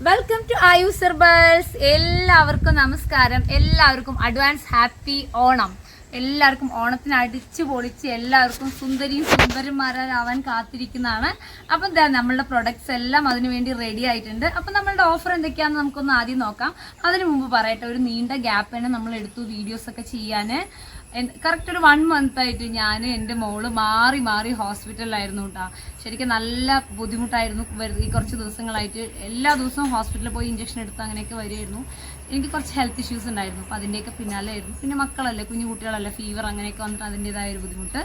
Welcome to ആയുസ് herbals. എല്ലാവർക്കും നമസ്കാരം. എല്ലാവർക്കും അഡ്വാൻസ് ഹാപ്പി ഓണം. എല്ലാവർക്കും ഓണത്തിന് അടിച്ചു പൊളിച്ച് എല്ലാവർക്കും സുന്ദരിയും സുന്ദരന്മാരാവാൻ കാത്തിരിക്കുന്നതാണ്. അപ്പം എന്താ നമ്മളുടെ പ്രൊഡക്ട്സ് എല്ലാം അതിനു വേണ്ടി റെഡി ആയിട്ടുണ്ട്. അപ്പം നമ്മളുടെ ഓഫർ എന്തൊക്കെയാണെന്ന് നമുക്കൊന്ന് ആദ്യം നോക്കാം. അതിനു മുമ്പ് പറയട്ടെ, ഒരു നീണ്ട ഗ്യാപ്പ് തന്നെ നമ്മൾ എടുത്തു വീഡിയോസ് ഒക്കെ ചെയ്യാൻ. കറക്റ്റ് ഒരു 1 month ആയിട്ട് ഞാൻ എൻ്റെ മോള് മാറി മാറി ഹോസ്പിറ്റലിലായിരുന്നു കേട്ടോ. ശരിക്കും നല്ല ബുദ്ധിമുട്ടായിരുന്നു. ഈ കുറച്ച് ദിവസങ്ങളായിട്ട് എല്ലാ ദിവസവും ഹോസ്പിറ്റലിൽ പോയി ഇഞ്ചക്ഷൻ എടുത്ത് അങ്ങനെയൊക്കെ വരികയായിരുന്നു. എനിക്ക് കുറച്ച് ഹെൽത്ത് ഇഷ്യൂസ് ഉണ്ടായിരുന്നു. അപ്പോൾ അതിൻ്റെയൊക്കെ പിന്നാലെ ആയിരുന്നു. പിന്നെ മക്കളല്ലേ, കുഞ്ഞു കുട്ടികളല്ലേ, ഫീവർ അങ്ങനെയൊക്കെ വന്നിട്ട് അതിൻ്റെതായ ഒരു ബുദ്ധിമുട്ട്.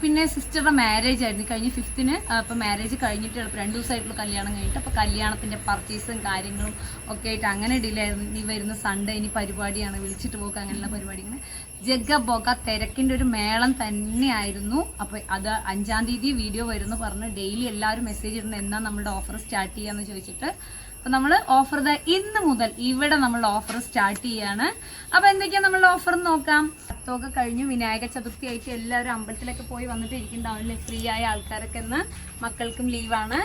പിന്നെ സിസ്റ്ററുടെ മാരേജ് ആയിരുന്നു കഴിഞ്ഞ 5th. അപ്പോൾ മാരേജ് കഴിഞ്ഞിട്ട് 2 ദിവസമായിട്ടുള്ള കല്യാണം കഴിഞ്ഞിട്ട്. അപ്പോൾ കല്യാണത്തിൻ്റെ പർച്ചേസും കാര്യങ്ങളും ഒക്കെ ആയിട്ട് അങ്ങനെ ഡിലേ ആയിരുന്നു. ഇനി വരുന്ന സൺഡേ ഇനി പരിപാടിയാണ്, വിളിച്ചിട്ട് പോക്ക് അങ്ങനെയുള്ള പരിപാടി. ഇങ്ങനെ ജഗ്ഗ തിരക്കിൻ്റെ ഒരു മേളം തന്നെയായിരുന്നു. അപ്പോൾ അത് 5-ാം തീയതി വീഡിയോ വരുന്നു പറഞ്ഞ് ഡെയിലി എല്ലാവരും മെസ്സേജ് ഇടുന്നത് എന്നാ നമ്മുടെ ഓഫർ സ്റ്റാർട്ട് ചെയ്യാന്ന് ചോദിച്ചിട്ട്. അപ്പൊ നമ്മൾ ഓഫർ ഇന്ന് മുതൽ ഇവിടെ നമ്മളുടെ ഓഫർ സ്റ്റാർട്ട് ചെയ്യാണ്. അപ്പൊ എന്തൊക്കെയാ നമ്മളുടെ ഓഫർ നോക്കാം. ഒക്കെ കഴിഞ്ഞു, വിനായക ചതുർത്ഥി ആയിട്ട് എല്ലാവരും അമ്പലത്തിലൊക്കെ പോയി വന്നിട്ട് ഇരിക്കുന്നുണ്ടാവില്ലേ, ഫ്രീ ആയ ആൾക്കാരൊക്കെ ഇന്ന് മക്കൾക്കും ലീവാണ്.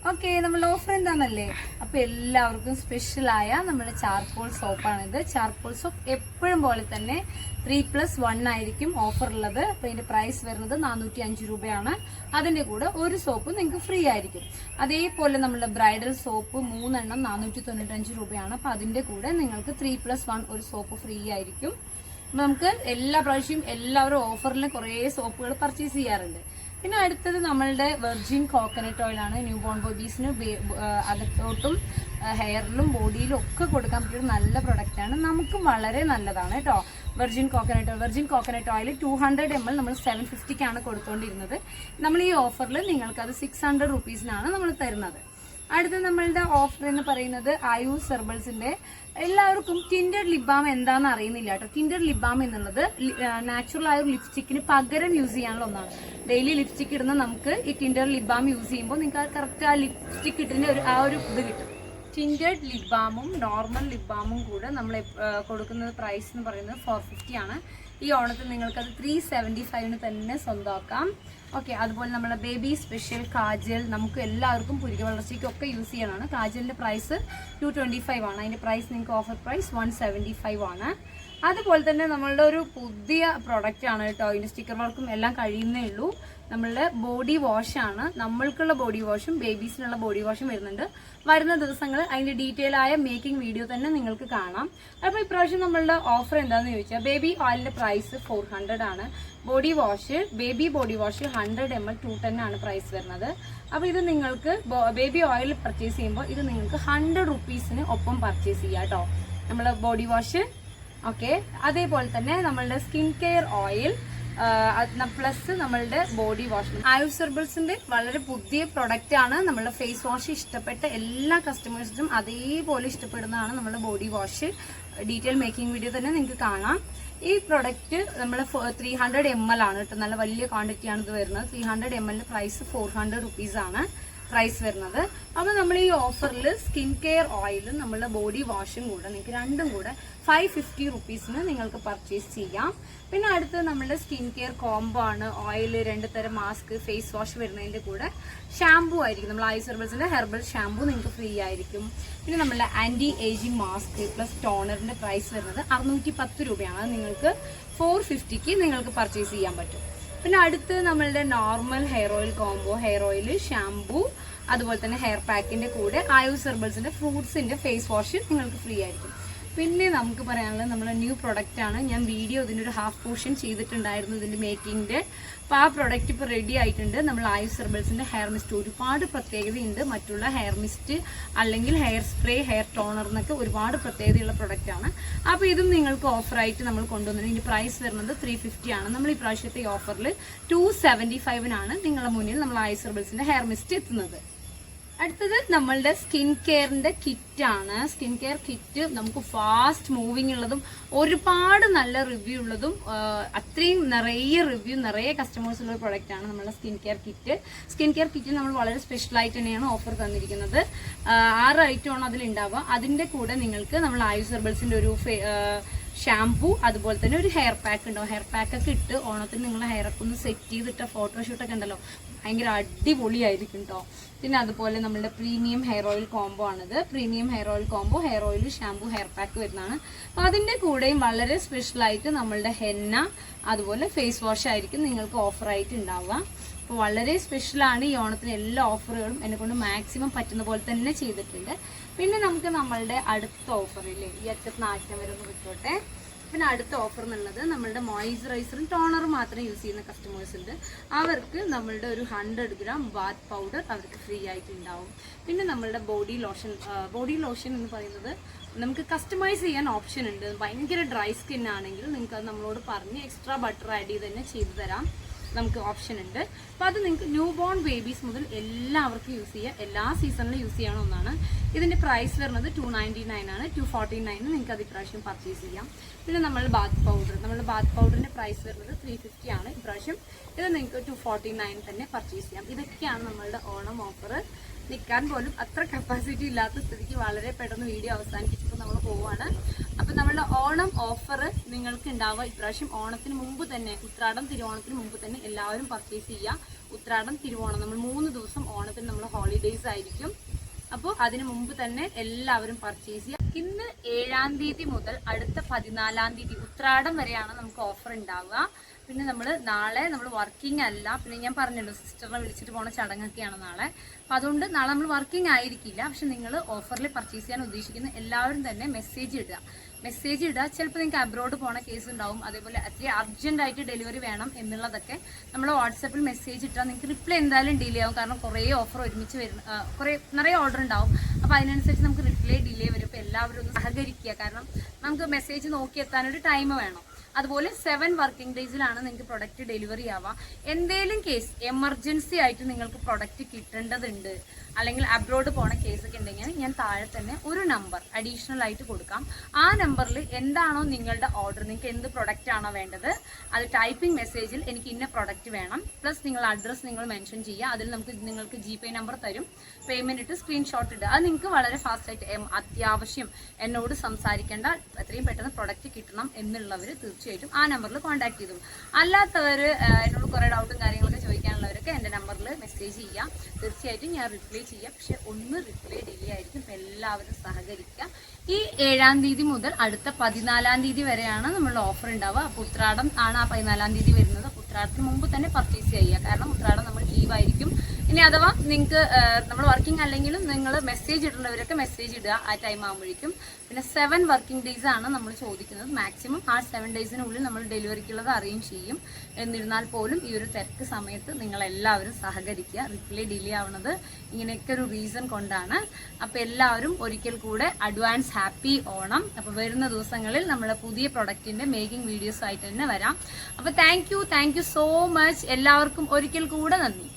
ഓക്കെ, നമ്മളുടെ ഓഫർ എന്താണെന്നല്ലേ. അപ്പൊ എല്ലാവർക്കും സ്പെഷ്യലായ നമ്മുടെ ചാർക്കോൾ സോപ്പാണിത്. ചാർക്കോൾ സോപ്പ് എപ്പോഴും പോലെ തന്നെ 3+1 ആയിരിക്കും ഓഫർ ഉള്ളത്. അപ്പൊ ഇതിന്റെ പ്രൈസ് വരുന്നത് 405 രൂപയാണ്. അതിന്റെ കൂടെ ഒരു സോപ്പ് നിങ്ങൾക്ക് ഫ്രീ ആയിരിക്കും. അതേപോലെ നമ്മുടെ ബ്രൈഡൽ സോപ്പ് 3 എണ്ണം 495 രൂപയാണ്. അപ്പൊ അതിന്റെ കൂടെ നിങ്ങൾക്ക് 3+1 ഒരു സോപ്പ് ഫ്രീ ആയിരിക്കും. നമുക്ക് എല്ലാ പ്രാവശ്യവും എല്ലാവരും ഓഫറിൽ കുറേ സോപ്പുകൾ പർച്ചേസ് ചെയ്യാറുണ്ട്. പിന്നെ അടുത്തത് നമ്മളുടെ വെർജിൻ കോക്കനട്ട് ഓയിലാണ്. ന്യൂ ബോൺ ബേബീസിന് അകത്തോട്ടും ഹെയറിലും ബോഡിയിലും ഒക്കെ കൊടുക്കാൻ പറ്റിയൊരു നല്ല പ്രൊഡക്റ്റാണ്. നമുക്കും വളരെ നല്ലതാണ് കേട്ടോ. വെർജിൻ കോക്കനട്ട് ഓയിൽ 200 ml നമ്മൾ 750-ക്കാണ് കൊടുത്തുകൊണ്ടിരുന്നത്. നമ്മൾ ഈ ഓഫറിൽ നിങ്ങൾക്ക് അത് 600 rupees-നാണ് നമ്മൾ തരുന്നത്. അടുത്ത നമ്മളുടെ ഓഫർ എന്ന് പറയുന്നത് ആയുസ് ഹെർബൽസിന്റെ. എല്ലാവർക്കും ടിൻഡഡ് ലിപ് ബാം എന്താണെന്ന് അറിയുന്നില്ല കേട്ടോ. ടിൻഡഡ് ലിപ് ബാം എന്നുള്ളത് നാച്ചുറൽ ആയ ഒരു ലിപ്സ്റ്റിക്കിന് പകരം യൂസ് ചെയ്യാനുള്ള ഒന്നാണ്. ഡെയിലി ലിപ്സ്റ്റിക് ഇടുന്ന നമുക്ക് ഈ ടിൻഡഡ് ലിപ് ബാം യൂസ് ചെയ്യുമ്പോൾ നിങ്ങൾക്ക് കറക്റ്റ് ആ ലിപ്സ്റ്റിക് ഇട്ടിന്റെ ഒരു ഇത് കിട്ടും. ടിൻഡഡ് ലിപ് ബാമും നോർമൽ ലിപ് ബാമും കൂടെ നമ്മൾ കൊടുക്കുന്ന പ്രൈസ് എന്ന് പറയുന്നത് 450 ആണ്. ഈ ഓണത്തിന് നിങ്ങൾക്കത് 375-ന് തന്നെ സ്വന്തമാക്കാം. ഓക്കെ, അതുപോലെ നമ്മുടെ ബേബി സ്പെഷ്യൽ കാജൽ നമുക്ക് എല്ലാവർക്കും പുരിക വളർച്ചയ്ക്കൊക്കെ യൂസ് ചെയ്യാനാണ്. കാജലിൻ്റെ പ്രൈസ് 225 ആണ്. അതിൻ്റെ പ്രൈസ് നിങ്ങൾക്ക് ഓഫർ പ്രൈസ് 175 ആണ്. അതുപോലെ തന്നെ നമ്മളുടെ ഒരു പുതിയ പ്രൊഡക്റ്റ് ആണ് കേട്ടോ. ഇതിൻ്റെ സ്റ്റിക്കർ വർക്കും എല്ലാം കഴിയുന്നേ ഉള്ളൂ. നമ്മളുടെ ബോഡി വാഷാണ്. നമ്മൾക്കുള്ള ബോഡി വാഷും ബേബീസിനുള്ള ബോഡി വാഷും വരുന്ന ദിവസങ്ങൾ അതിൻ്റെ ഡീറ്റെയിൽ ആയ മേക്കിംഗ് വീഡിയോ തന്നെ നിങ്ങൾക്ക് കാണാം. അപ്പോൾ ഇപ്രാവശ്യം നമ്മളുടെ ഓഫർ എന്താണെന്ന് ചോദിച്ചാൽ, ബേബി ഓയിലിൻ്റെ പ്രൈസ് 400 ആണ്. ബേബി ബോഡി വാഷ് 100 ml 210 ആണ് പ്രൈസ് വരുന്നത്. അപ്പോൾ ഇത് നിങ്ങൾക്ക് ബേബി ഓയിൽ പർച്ചേസ് ചെയ്യുമ്പോൾ ഇത് നിങ്ങൾക്ക് 100 rupees-ന് ഒപ്പം പർച്ചേസ് ചെയ്യാം കേട്ടോ, നമ്മൾ ബോഡി വാഷ്. ഓക്കെ, അതേപോലെ തന്നെ നമ്മളുടെ സ്കിൻ കെയർ ഓയിൽ പ്ലസ് നമ്മളുടെ ബോഡി വാഷ്. ആയുസ് ഹെർബൽസിന്റെ വളരെ പുതിയ പ്രൊഡക്റ്റ് ആണ്. നമ്മളുടെ ഫേസ് വാഷ് ഇഷ്ടപ്പെട്ട എല്ലാ കസ്റ്റമേഴ്സിനും അതേപോലെ ഇഷ്ടപ്പെടുന്നതാണ് നമ്മളുടെ body wash. Detail making video തന്നെ നിങ്ങൾക്ക് കാണാം. ഈ പ്രൊഡക്റ്റ് നമ്മൾ 300 ml ആണ് കേട്ടോ. നല്ല വലിയ ക്വാണ്ടിറ്റി ആണ് ഇത് വരുന്നത്. 300 ml പ്രൈസ് 400 rupees ആണ് പ്രൈസ് വരുന്നത്. അപ്പോൾ നമ്മൾ ഈ ഓഫറിൽ സ്കിൻ കെയർ ഓയിലും നമ്മളുടെ ബോഡി വാഷും കൂടെ നിങ്ങൾക്ക് രണ്ടും കൂടെ 550 rupees-ന് നിങ്ങൾക്ക് പർച്ചേസ് ചെയ്യാം. പിന്നെ അടുത്ത് നമ്മളുടെ സ്കിൻ കെയർ കോംബോ ആണ്. ഓയിൽ 2 തരം മാസ്ക് ഫേസ് വാഷ് വരുന്നതിൻ്റെ കൂടെ ഷാമ്പൂ ആയിരിക്കും. നമ്മൾ ആയുസ് ഹെർബൽസിന്റെ ഹെർബൽ ഷാമ്പൂ നിങ്ങൾക്ക് ഫ്രീ ആയിരിക്കും. പിന്നെ നമ്മളുടെ ആന്റി ഏജിങ് മാസ്ക് പ്ലസ് ടോണറിന്റെ പ്രൈസ് വരുന്നത് 610 രൂപയാണ്. അത് നിങ്ങൾക്ക് 450-ക്ക് നിങ്ങൾക്ക് പർച്ചേസ് ചെയ്യാൻ പറ്റും. പിന്നെ അടുത്ത് നമ്മളുടെ normal hair oil combo, hair oil, shampoo, അതുപോലെ തന്നെ ഹെയർ പാക്കിന്റെ കൂടെ ആയുസ് ഹെർബൽസിന്റെ ഫ്രൂട്ട്സിന്റെ ഫേസ് വാഷ് നിങ്ങൾക്ക് ഫ്രീ ആയിരിക്കും. പിന്നെ നമുക്ക് പറയാനുള്ളത് നമ്മുടെ ന്യൂ പ്രൊഡക്റ്റ് ആണ്. ഞാൻ വീഡിയോ ഇതിൻ്റെ ഒരു ഹാഫ് പോർഷൻ ചെയ്തിട്ടുണ്ടായിരുന്നു ഇതിൻ്റെ മേക്കിങ്ങിൻ്റെ. അപ്പോൾ ആ പ്രൊഡക്റ്റ് ഇപ്പോൾ റെഡി ആയിട്ടുണ്ട്. നമ്മൾ ആയുസ് ഹെർബൽസിൻ്റെ ഹെയർ മിസ്റ്റ് ഒരുപാട് പ്രത്യേകതയുണ്ട്. മറ്റുള്ള ഹെയർ മിസ്റ്റ് അല്ലെങ്കിൽ ഹെയർ സ്പ്രേ, ഹെയർ ടോണർ എന്നൊക്കെ ഒരുപാട് പ്രത്യേകതയുള്ള പ്രൊഡക്റ്റാണ്. അപ്പോൾ ഇതും നിങ്ങൾക്ക് ഓഫറായിട്ട് നമ്മൾ കൊണ്ടുവന്നത്. ഇതിൻ്റെ പ്രൈസ് വരുന്നത് 350 ആണ്. നമ്മൾ ഈ പ്രാവശ്യത്തെ ഈ ഓഫറിൽ 275-നാണ് നിങ്ങളുടെ മുന്നിൽ നമ്മൾ ആയുസ് ഹെർബൽസിൻ്റെ ഹെയർ മിസ്റ്റ് എത്തുന്നത്. അടുത്തത് നമ്മളുടെ സ്കിൻ കെയറിന്റെ കിറ്റ് ആണ്. സ്കിൻ കെയർ കിറ്റ് നമുക്ക് ഫാസ്റ്റ് മൂവിങ് ഉള്ളതും ഒരുപാട് നല്ല റിവ്യൂ ഉള്ളതും അത്രയും നിറയെ കസ്റ്റമേഴ്സ് ഉള്ള പ്രൊഡക്റ്റ് ആണ് നമ്മളുടെ skin care kit. Skin care kit നമ്മൾ വളരെ സ്പെഷ്യൽ ആയിട്ട് തന്നെയാണ് ഓഫർ തന്നിരിക്കുന്നത്. 6 ഐറ്റമാണ് അതിലുണ്ടാവുക. അതിന്റെ കൂടെ നിങ്ങൾക്ക് നമ്മൾ ആയുസ് ഹെർബൽസിന്റെ ഒരു ഷാംപൂ, അതുപോലെ തന്നെ ഒരു ഹെയർ പാക്ക് ഉണ്ടാവും. ഹെയർ പാക്കൊക്കെ ഇട്ട് ഓണത്തിന് നിങ്ങളെ ഹെയറൊക്കെ ഒന്ന് സെറ്റ് ചെയ്തിട്ട ഫോട്ടോഷൂട്ടൊക്കെ ഉണ്ടല്ലോ, ഭയങ്കര അടിപൊളിയായിരിക്കും കേട്ടോ. പിന്നെ അതുപോലെ നമ്മളുടെ പ്രീമിയം ഹെയർ ഓയിൽ കോംബോ ആണിത്. Premium hair oil combo, hair oil, shampoo, hair pack വരുന്നതാണ്. അപ്പോൾ അതിൻ്റെ കൂടെയും വളരെ സ്പെഷ്യലായിട്ട് നമ്മളുടെ ഹെന്ന അതുപോലെ ഫേസ് വാഷ് ആയിരിക്കും നിങ്ങൾക്ക് ഓഫറായിട്ട് ഉണ്ടാവുക. അപ്പോൾ വളരെ സ്പെഷ്യലാണ് ഈ ഓണത്തിന്. എല്ലാ ഓഫറുകളും എന്നെക്കൊണ്ട് മാക്സിമം പറ്റുന്ന പോലെ തന്നെ ചെയ്തിട്ടുണ്ട്. പിന്നെ നമുക്ക് നമ്മളുടെ അടുത്ത ഓഫറില്ലേ, ഈ അറ്റത്ത് നാറ്റം വരെ ഒന്ന് വിട്ടോട്ടെ. പിന്നെ അടുത്ത ഓഫർ എന്നുള്ളത് നമ്മളുടെ മോയ്സ്ചറൈസറും ടോണറും മാത്രം യൂസ് ചെയ്യുന്ന കസ്റ്റമേഴ്സ് ഉണ്ട്. അവർക്ക് നമ്മളുടെ ഒരു 100 ഗ്രാം ബാത്ത് പൗഡർ അവർക്ക് ഫ്രീ ആയിട്ട് ഉണ്ടാവും. പിന്നെ നമ്മളുടെ ബോഡി ലോഷൻ എന്ന് പറയുന്നത് നമുക്ക് കസ്റ്റമൈസ് ചെയ്യാൻ ഓപ്ഷൻ ഉണ്ട്. ഭയങ്കര ഡ്രൈ സ്കിൻ ആണെങ്കിൽ നിങ്ങൾക്ക് അത് നമ്മളോട് പറഞ്ഞ് എക്സ്ട്രാ ബട്ടർ ആഡ് ചെയ്ത് തന്നെ ചെയ്തു തരാം, നമുക്ക് ഓപ്ഷൻ ഉണ്ട്. അപ്പോൾ അത് നിങ്ങൾക്ക് ന്യൂ ബോൺ ബേബീസ് മുതൽ എല്ലാവർക്കും യൂസ് ചെയ്യാം, എല്ലാ സീസണിലും യൂസ് ചെയ്യണ ഒന്നാണ്. ഇതിൻ്റെ പ്രൈസ് വരുന്നത് 299 ആണ്. 249 നിങ്ങൾക്ക് അത് ഇപ്രാവശ്യം പർച്ചേസ് ചെയ്യാം. പിന്നെ നമ്മളുടെ ബാത്ത് പൗഡറിൻ്റെ പ്രൈസ് വരുന്നത് 350 ആണ് ഇപ്രാവശ്യം. ഇത് നിങ്ങൾക്ക് 249 തന്നെ പർച്ചേസ് ചെയ്യാം. ഇതൊക്കെയാണ് നമ്മളുടെ ഓണം ഓഫർ. നിൽക്കാൻ പോലും അത്ര കപ്പാസിറ്റി ഇല്ലാത്ത സ്ഥിതിക്ക് വളരെ പെട്ടെന്ന് വീഡിയോ അവസാനിപ്പിച്ചിട്ട് നമ്മൾ പോവുകയാണ്. അപ്പം നമ്മളുടെ ഓണം ഓഫർ നിങ്ങൾക്ക് ഉണ്ടാവുക ഇപ്രാവശ്യം ഓണത്തിന് മുമ്പ് തന്നെ, ഉത്രാടം തിരുവോണത്തിന് മുമ്പ് തന്നെ എല്ലാവരും പർച്ചേസ് ചെയ്യുക. ഉത്രാടം തിരുവോണം നമ്മൾ 3 ദിവസം ഓണത്തിന് നമ്മൾ ഹോളിഡേയ്സ് ആയിരിക്കും. അപ്പോൾ അതിന് മുമ്പ് തന്നെ എല്ലാവരും പർച്ചേസ് ചെയ്യുക. ഇന്ന് 7-ാം തീയതി മുതൽ അടുത്ത 14-ാം തീയതി ഉത്രാടം വരെയാണ് നമുക്ക് ഓഫർ ഉണ്ടാവുക. പിന്നെ നാളെ നമ്മൾ വർക്കിംഗ് അല്ല. പിന്നെ ഞാൻ പറഞ്ഞല്ലോ സിസ്റ്ററിനെ വിളിച്ചിട്ട് പോണ ചടങ്ങൊക്കെയാണ് നാളെ. അപ്പം അതുകൊണ്ട് നാളെ നമ്മൾ വർക്കിംഗ് ആയിരിക്കില്ല. പക്ഷെ നിങ്ങൾ ഓഫറിൽ പർച്ചേസ് ചെയ്യാൻ ഉദ്ദേശിക്കുന്ന എല്ലാവരും തന്നെ മെസ്സേജ് ഇടുക. ചിലപ്പോൾ നിങ്ങൾക്ക് അബ്രോഡ് പോണ കേസ് ഉണ്ടാവും, അതേപോലെ അത്രയും അർജൻറ്റായിട്ട് ഡെലിവറി വേണം എന്നുള്ളതൊക്കെ നമ്മൾ വാട്സാപ്പിൽ മെസ്സേജ് ഇട്ടാൽ നിങ്ങൾക്ക് റിപ്ലൈ എന്തായാലും ഡിലേ ആവും. കാരണം കുറേ ഓഫർ ഒരുമിച്ച് നിറയെ ഓർഡർ ഉണ്ടാവും. അപ്പോൾ അതിനനുസരിച്ച് നമുക്ക് റിപ്ലൈ ഡിലേ വരും. അപ്പോൾ എല്ലാവരും ഒന്ന് സഹകരിക്കുക. കാരണം നമുക്ക് മെസ്സേജ് നോക്കിയെത്താനൊരു ടൈം വേണം. അതുപോലെ 7 വർക്കിംഗ് ഡേയ്സിലാണ് നിങ്ങൾക്ക് പ്രൊഡക്റ്റ് ഡെലിവറി ആവുക. എന്തെങ്കിലും കേസ് എമർജൻസി ആയിട്ട് നിങ്ങൾക്ക് പ്രൊഡക്റ്റ് കിട്ടേണ്ടതുണ്ട്, അല്ലെങ്കിൽ അബ്രോഡ് പോണ കേസൊക്കെ ഉണ്ടെങ്കിൽ ഞാൻ താഴെ തന്നെ ഒരു നമ്പർ അഡീഷണൽ ആയിട്ട് കൊടുക്കാം. ആ നമ്പറിൽ എന്താണോ നിങ്ങളുടെ ഓർഡർ, നിങ്ങൾക്ക് എന്ത് പ്രൊഡക്റ്റ് ആണോ വേണ്ടത്, അത് ടൈപ്പിംഗ് മെസ്സേജിൽ എനിക്ക് ഇന്ന പ്രൊഡക്റ്റ് വേണം പ്ലസ് നിങ്ങൾ അഡ്രസ്സ് നിങ്ങൾ മെൻഷൻ ചെയ്യുക. അതിൽ നിങ്ങൾക്ക് GPay നമ്പർ തരും. പേയ്മെന്റ് ഇട്ട് സ്ക്രീൻഷോട്ട് ഇടുക. അത് നിങ്ങൾക്ക് വളരെ ഫാസ്റ്റ് ആയിട്ട് അത്യാവശ്യം എന്നോട് സംസാരിക്കേണ്ട, എത്രയും പെട്ടെന്ന് പ്രൊഡക്റ്റ് കിട്ടണം എന്നുള്ളവർ തീർച്ചയായിട്ടും ആ നമ്പറിൽ കോൺടാക്ട് ചെയ്തു. അല്ലാത്തവർ എന്നോട് കുറേ ഡൗട്ടും കാര്യങ്ങളൊക്കെ ചോദിക്കാനുള്ളവരൊക്കെ എൻ്റെ നമ്പറിൽ മെസ്സേജ് ചെയ്യാം. തീർച്ചയായിട്ടും ഞാൻ റിപ്ലൈ ചെയ്യാം. പക്ഷെ ഒന്ന് റിപ്ലൈ ഡിലേ ആയിരിക്കും. എല്ലാവരും സഹകരിക്കുക. ഈ 7-ാം തീയതി മുതൽ അടുത്ത 14-ാം തീയതി വരെയാണ് നമ്മളുടെ ഓഫർ ഉണ്ടാവുക. അപ്പോൾ ഉത്രാടം ആണ് ആ 14-ാം തീയതി വരുന്നത്. ഉത്രാടത്തിന് മുമ്പ് തന്നെ പർച്ചേസ് ചെയ്യുക. കാരണം ഉത്രാടം നമ്മൾ ലീവായിരിക്കും. ഇനി അഥവാ നിങ്ങൾക്ക് നമ്മൾ വർക്കിംഗ് അല്ലെങ്കിലും നിങ്ങൾ മെസ്സേജ് ഇടേണ്ടവരൊക്കെ മെസ്സേജ് ഇടുക ആ ടൈം ആകുമ്പോഴേക്കും. പിന്നെ 7 വർക്കിംഗ് ഡേയ്സ് ആണ് നമ്മൾ ചോദിക്കുന്നത്. മാക്സിമം ആ 7 ഡേയ്സിനുള്ളിൽ നമ്മൾ ഡെലിവറിക്കുള്ളത് അറേഞ്ച് ചെയ്യും. എന്നിരുന്നാൽ പോലും ഈ ഒരു തിരക്ക് സമയത്ത് നിങ്ങളെല്ലാവരും സഹകരിക്കുക. റിപ്ലൈ ഡിലേ ആവുന്നത് ഇങ്ങനെയൊക്കെ ഒരു റീസൺ കൊണ്ടാണ്. അപ്പോൾ എല്ലാവരും ഒരിക്കൽ കൂടെ അഡ്വാൻസ് ഹാപ്പി ഓണം. അപ്പോൾ വരുന്ന ദിവസങ്ങളിൽ നമ്മുടെ പുതിയ പ്രൊഡക്റ്റിൻ്റെ മേക്കിംഗ് വീഡിയോസ് ആയിട്ട് തന്നെ വരാം. അപ്പോൾ താങ്ക് യു സോ മച്ച്. എല്ലാവർക്കും ഒരിക്കൽ കൂടെ നന്ദി.